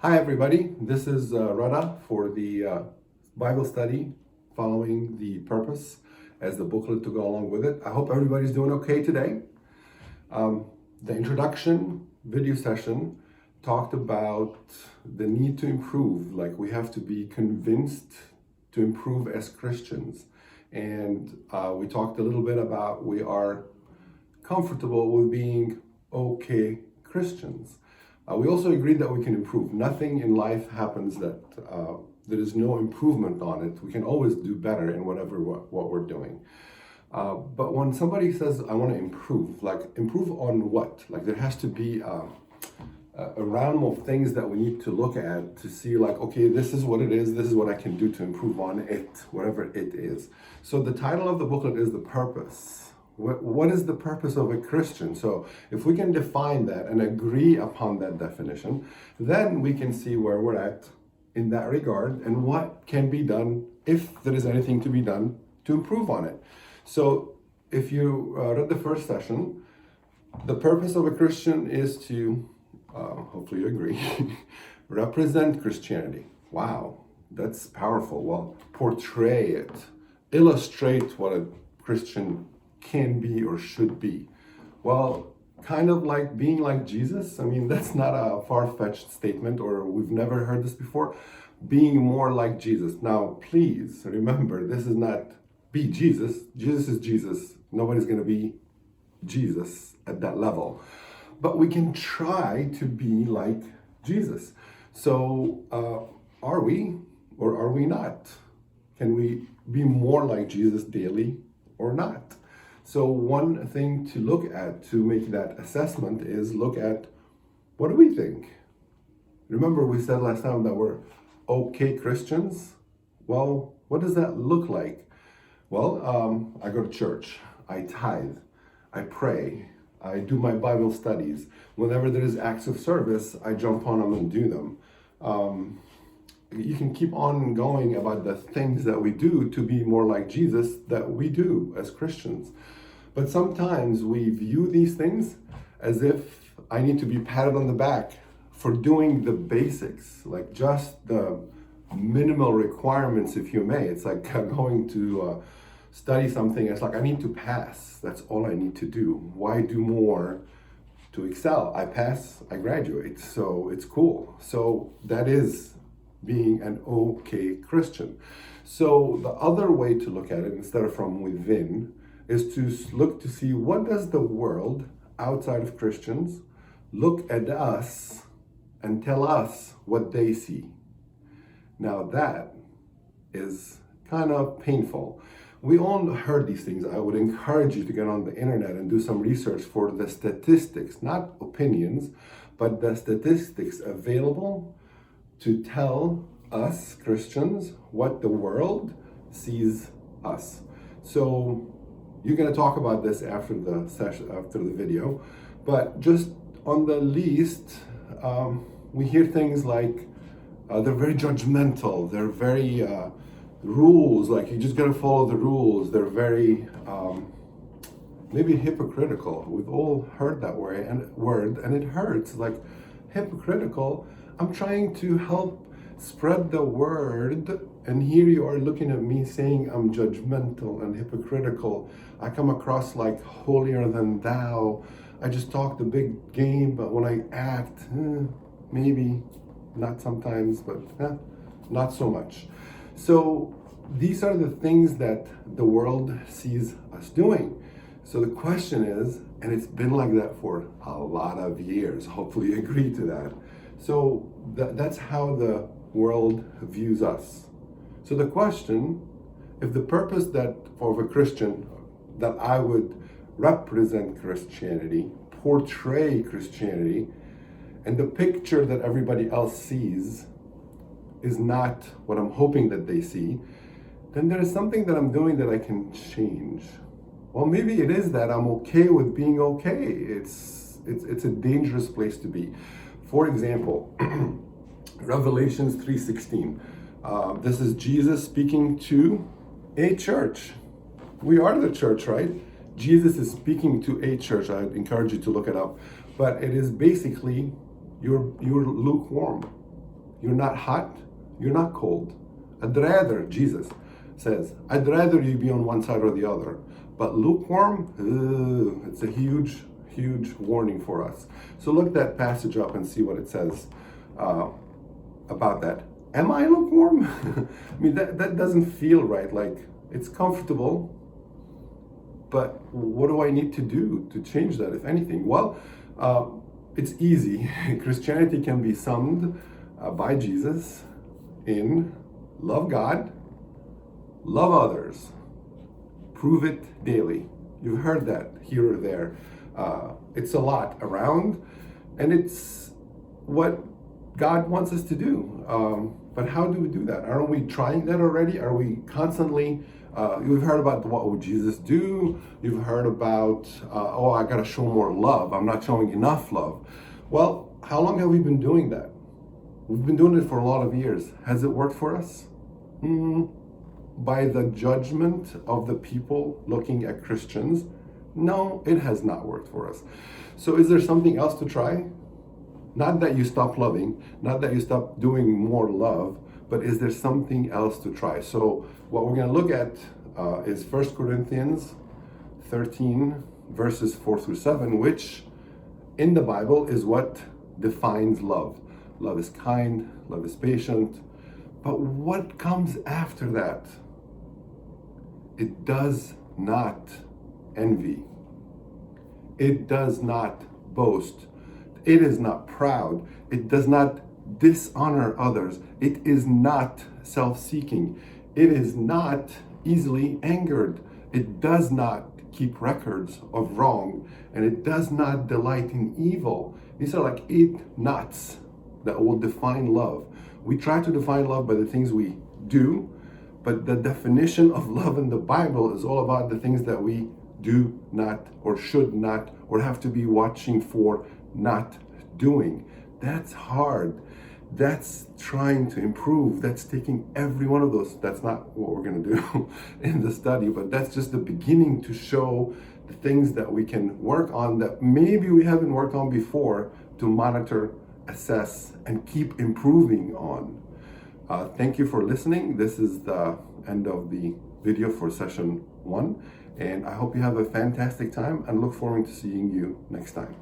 Hi, everybody. This is Rana for the Bible study following the purpose as the booklet to go along with it. I hope everybody's doing okay today. The introduction video session talked about the need to improve, like we have to be convinced to improve as Christians. And we talked a little bit about we are comfortable with being okay Christians. We also agreed that we can improve. Nothing in life happens that there is no improvement on it. We can always do better in what we're doing. But when somebody says, I want to improve, like improve on what? Like there has to be a realm of things that we need to look at to see like, okay, this is what it is. This is what I can do to improve on it, whatever it is. So the title of the booklet is The Purpose. What is the purpose of a Christian? So if we can define that and agree upon that definition, then we can see where we're at in that regard and what can be done if there is anything to be done to improve on it. So if you read the first session, the purpose of a Christian is to, hopefully you agree, represent Christianity. Wow, that's powerful. Well, portray it, illustrate what a Christian can be or should be. Well, kind of like being like Jesus. I mean, that's not a far-fetched statement, or we've never heard this before. Being more like Jesus. Now, please remember, this is not be Jesus. Jesus is Jesus. Nobody's going to be Jesus at that level. But we can try to be like Jesus. So, are we or are we not? Can we be more like Jesus daily or not? So one thing to look at to make that assessment is look at what do we think? Remember we said last time that we're okay Christians? Well, what does that look like? Well, I go to church, I tithe, I pray, I do my Bible studies. Whenever there is acts of service, I jump on them and do them. You can keep on going about the things that we do to be more like Jesus that we do as Christians. But sometimes we view these things as if I need to be patted on the back for doing the basics, like just the minimal requirements, if you may. It's like going to study something. It's like I need to pass. That's all I need to do. Why do more to excel? I pass, I graduate. So it's cool. So that is being an okay Christian. So the other way to look at it, instead of from within, is to look to see what does the world outside of Christians look at us and tell us what they see. Now that is kind of painful. We all heard these things. I would encourage you to get on the internet and do some research for the statistics, not opinions, but the statistics available to tell us Christians what the world sees us. So you're going to talk about this after the session, after the video, but just on the least, we hear things like they're very judgmental, they're very rules, like you just got to follow the rules. They're very maybe hypocritical. We've all heard that word, and it hurts. Like hypocritical. I'm trying to help spread the word, and here you are looking at me saying I'm judgmental and hypocritical. I come across like holier than thou. I just talk the big game, but when I act, maybe not sometimes, but not so much. So these are the things that the world sees us doing. So the question is, and it's been like that for a lot of years, hopefully you agree to that. So that's how the world views us. So the question, if the purpose that of a Christian, that I would represent Christianity, portray Christianity, and the picture that everybody else sees is not what I'm hoping that they see, then there is something that I'm doing that I can change. Well, maybe it is that I'm okay with being okay. It's a dangerous place to be. For example, Revelations 3:16. This is Jesus speaking to a church. We are the church, right? Jesus is speaking to a church. I encourage you to look it up. But it is basically you're lukewarm. You're not hot, you're not cold. I'd rather, Jesus says, I'd rather you be on one side or the other. But lukewarm, it's a huge, huge warning for us. So look that passage up and see what it says about that. Am I lukewarm? I mean, that doesn't feel right. Like, it's comfortable, but what do I need to do to change that, if anything? Well, it's easy. Christianity can be summed by Jesus in love God, love others, prove it daily. You've heard that here or there. It's a lot around, and it's what God wants us to do. But how do we do that? Aren't we trying that already? Are we constantly, you've heard about what would Jesus do? You've heard about, oh, I gotta show more love. I'm not showing enough love. Well, how long have we been doing that? We've been doing it for a lot of years. Has it worked for us? By the judgment of the people looking at Christians, no, it has not worked for us. So is there something else to try? Not that you stop loving, not that you stop doing more love, but is there something else to try? So what we're going to look at is 1 Corinthians 13, verses 4 through 7, which in the Bible is what defines love. Love is kind, love is patient. But what comes after that? It does not envy. It does not boast. It is not proud. It does not dishonor others. It is not self-seeking. It is not easily angered. It does not keep records of wrong. And it does not delight in evil. These are like 8 knots that will define love. We try to define love by the things we do, but the definition of love in the Bible is all about the things that we do not or should not or have to be watching for not doing. That's hard. That's trying to improve. That's taking every one of those. That's not what we're going to do in the study, but that's just the beginning to show the things that we can work on that maybe we haven't worked on before, to monitor, assess, and keep improving on. Thank you for listening. This is the end of the video for session 1, and I hope you have a fantastic time and look forward to seeing you next time.